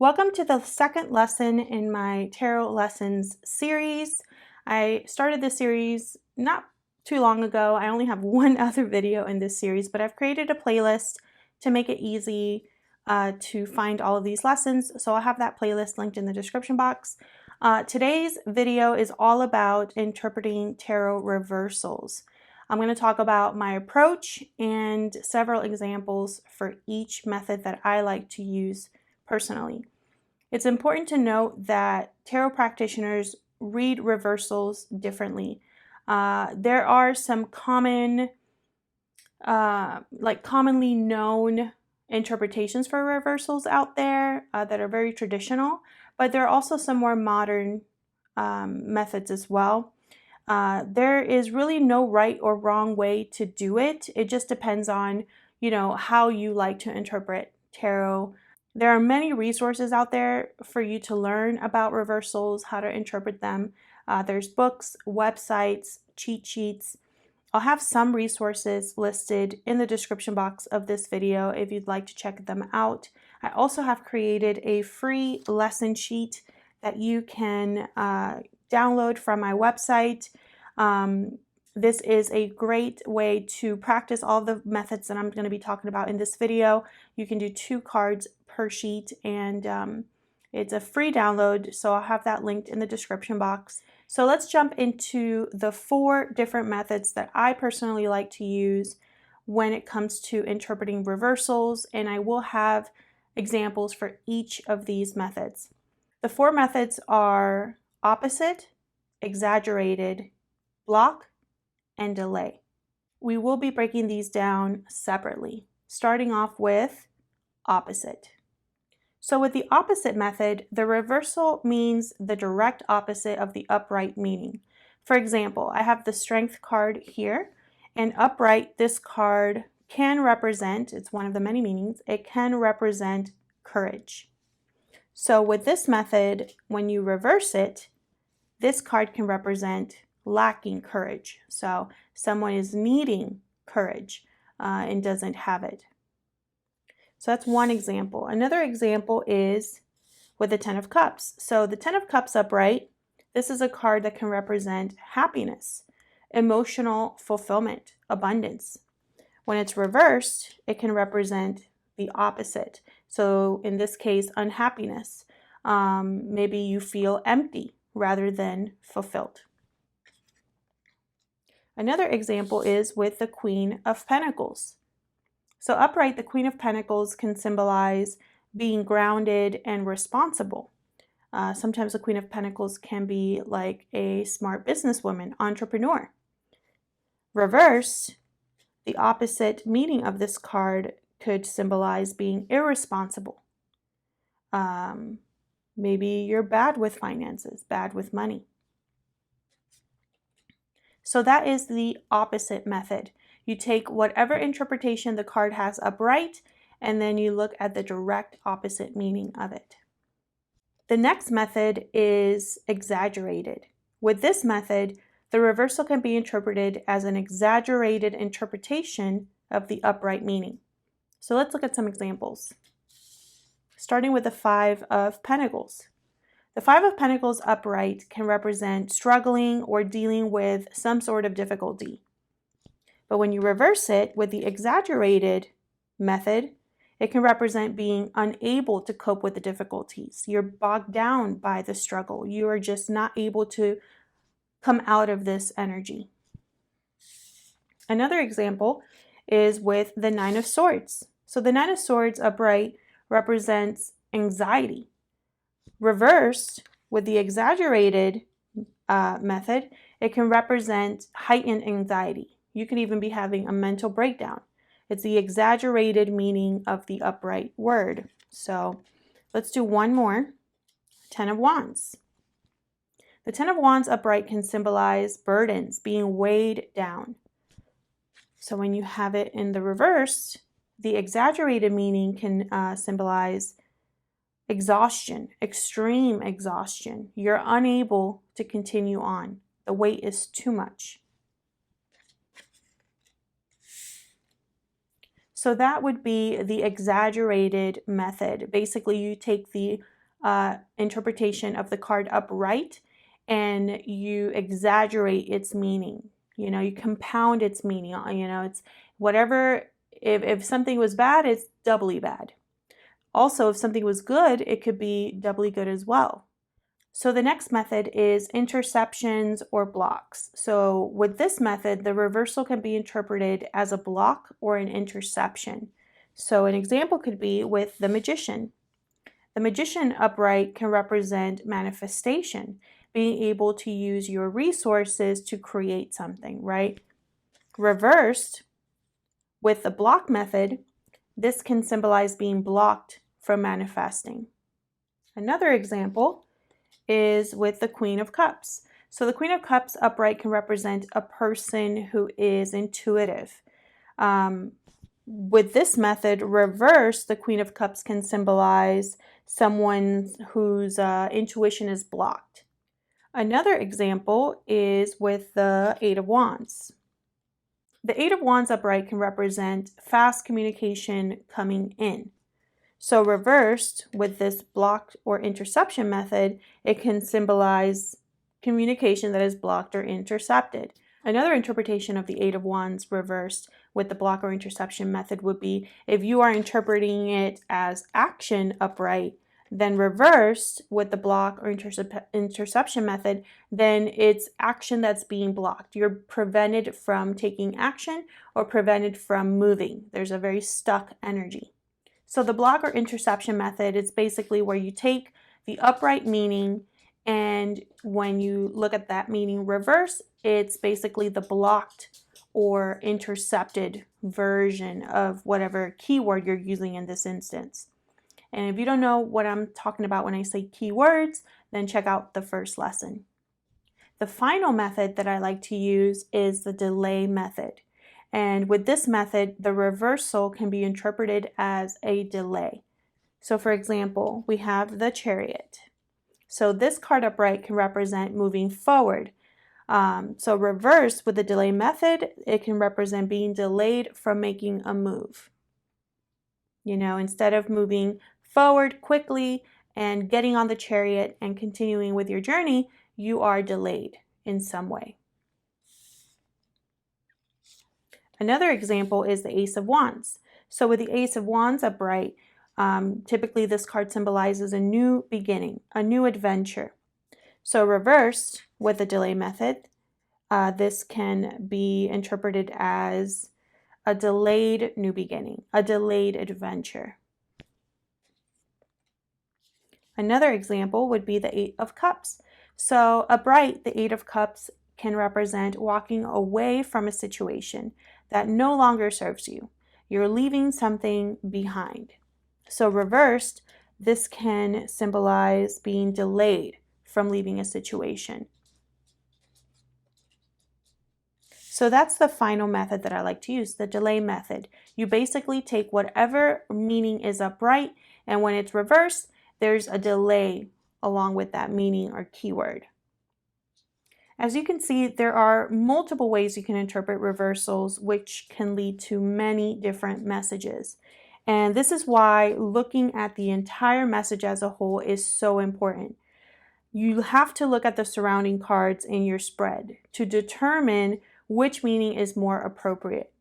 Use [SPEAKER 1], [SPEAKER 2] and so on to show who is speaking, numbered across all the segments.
[SPEAKER 1] Welcome to the second lesson in my tarot lessons series. I started this series not too long ago. I only have one other video in this series, but I've created a playlist to make it easy to find all of these lessons. So I'll have that playlist linked in the description box. Today's video is all about interpreting tarot reversals. I'm going to talk about my approach and several examples for each method that I like to use personally. It's important to note that tarot practitioners read reversals differently. There are some commonly known interpretations for reversals out there that are very traditional, but there are also some more modern methods as well. There is really no right or wrong way to do it. It just depends on, how you like to interpret tarot. There are many resources out there for you to learn about reversals, how to interpret them. There's books, websites, cheat sheets. I'll have some resources listed in the description box of this video if you'd like to check them out. I also have created a free lesson sheet that you can download from my website. This is a great way to practice all the methods that I'm going to be talking about in this video. You can do 2 cards per sheet, and it's a free download, so I'll have that linked in the description box. So let's jump into the 4 different methods that I personally like to use when it comes to interpreting reversals, and I will have examples for each of these methods. The 4 methods are opposite, exaggerated, block, and delay. We will be breaking these down separately, starting off with opposite. So with the opposite method, the reversal means the direct opposite of the upright meaning. For example, I have the Strength card here, and upright, this card can represent, it's one of the many meanings, it can represent courage. So with this method, when you reverse it, this card can represent lacking courage. So someone is needing courage and doesn't have it. So that's one example. Another example is with the 10 of Cups. So the 10 of Cups upright, this is a card that can represent happiness, emotional fulfillment, abundance. When it's reversed, it can represent the opposite. So in this case, unhappiness. Maybe you feel empty rather than fulfilled. Another example is with the Queen of Pentacles. So upright, the Queen of Pentacles can symbolize being grounded and responsible. Sometimes the Queen of Pentacles can be like a smart businesswoman, entrepreneur. Reversed, the opposite meaning of this card could symbolize being irresponsible. Maybe you're bad with finances, bad with money. So that is the opposite method. You take whatever interpretation the card has upright, and then you look at the direct opposite meaning of it. The next method is exaggerated. With this method, the reversal can be interpreted as an exaggerated interpretation of the upright meaning. So let's look at some examples. Starting with the 5 of Pentacles. The 5 of Pentacles upright can represent struggling or dealing with some sort of difficulty. But when you reverse it with the exaggerated method, it can represent being unable to cope with the difficulties. You're bogged down by the struggle. You are just not able to come out of this energy. Another example is with the 9 of Swords. So the 9 of Swords upright represents anxiety. Reversed with the exaggerated method, it can represent heightened anxiety. You can even be having a mental breakdown. It's the exaggerated meaning of the upright word. So let's do one more. 10 of Wands. The 10 of Wands upright can symbolize burdens, being weighed down. So when you have it in the reverse, the exaggerated meaning can symbolize exhaustion, extreme exhaustion. You're unable to continue on. The weight is too much. So that would be the exaggerated method. Basically, you take the interpretation of the card upright and you exaggerate its meaning. You compound its meaning. It's whatever, if something was bad, it's doubly bad. Also, if something was good, it could be doubly good as well. So the next method is interceptions or blocks. So with this method, the reversal can be interpreted as a block or an interception. So an example could be with the magician. The magician upright can represent manifestation, being able to use your resources to create something, right? Reversed with the block method, this can symbolize being blocked from manifesting. Another example is with the Queen of Cups. So the Queen of Cups upright can represent a person who is intuitive. With this method, reverse, the Queen of Cups can symbolize someone whose intuition is blocked. Another example is with the Eight of Wands. The Eight of Wands upright can represent fast communication coming in. So reversed with this block or interception method, it can symbolize communication that is blocked or intercepted. Another interpretation of the Eight of Wands reversed with the block or interception method would be if you are interpreting it as action upright, then reversed with the block or interception method, then it's action that's being blocked. You're prevented from taking action or prevented from moving. There's a very stuck energy. So the block or interception method is basically where you take the upright meaning, and when you look at that meaning reverse, it's basically the blocked or intercepted version of whatever keyword you're using in this instance. And if you don't know what I'm talking about when I say keywords, then check out the first lesson. The final method that I like to use is the delay method. And with this method, the reversal can be interpreted as a delay. So for example, we have the Chariot. So this card upright can represent moving forward. So reverse with the delay method, it can represent being delayed from making a move. Instead of moving forward quickly and getting on the Chariot and continuing with your journey, you are delayed in some way. Another example is the Ace of Wands. So with the Ace of Wands upright, typically this card symbolizes a new beginning, a new adventure. So reversed with the delay method, this can be interpreted as a delayed new beginning, a delayed adventure. Another example would be the Eight of Cups. So upright, the Eight of Cups can represent walking away from a situation that no longer serves you. You're leaving something behind. So reversed, this can symbolize being delayed from leaving a situation. So that's the final method that I like to use, the delay method. You basically take whatever meaning is upright, and when it's reversed, there's a delay along with that meaning or keyword. As you can see, there are multiple ways you can interpret reversals, which can lead to many different messages. And this is why looking at the entire message as a whole is so important. You have to look at the surrounding cards in your spread to determine which meaning is more appropriate.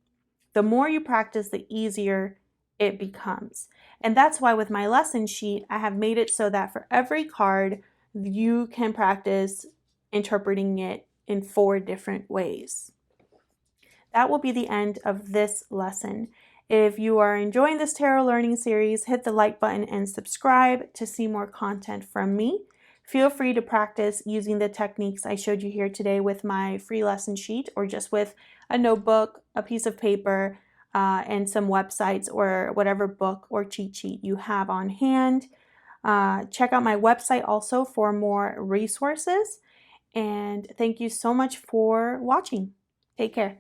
[SPEAKER 1] The more you practice, the easier it becomes. And that's why with my lesson sheet, I have made it so that for every card, you can practice interpreting it in 4 different ways. That will be the end of this lesson. If you are enjoying this tarot learning series, hit the like button and subscribe to see more content from me. Feel free to practice using the techniques I showed you here today with my free lesson sheet, or just with a notebook, a piece of paper, and some websites or whatever book or cheat sheet you have on hand. Check out my website also for more resources. And thank you so much for watching. Take care.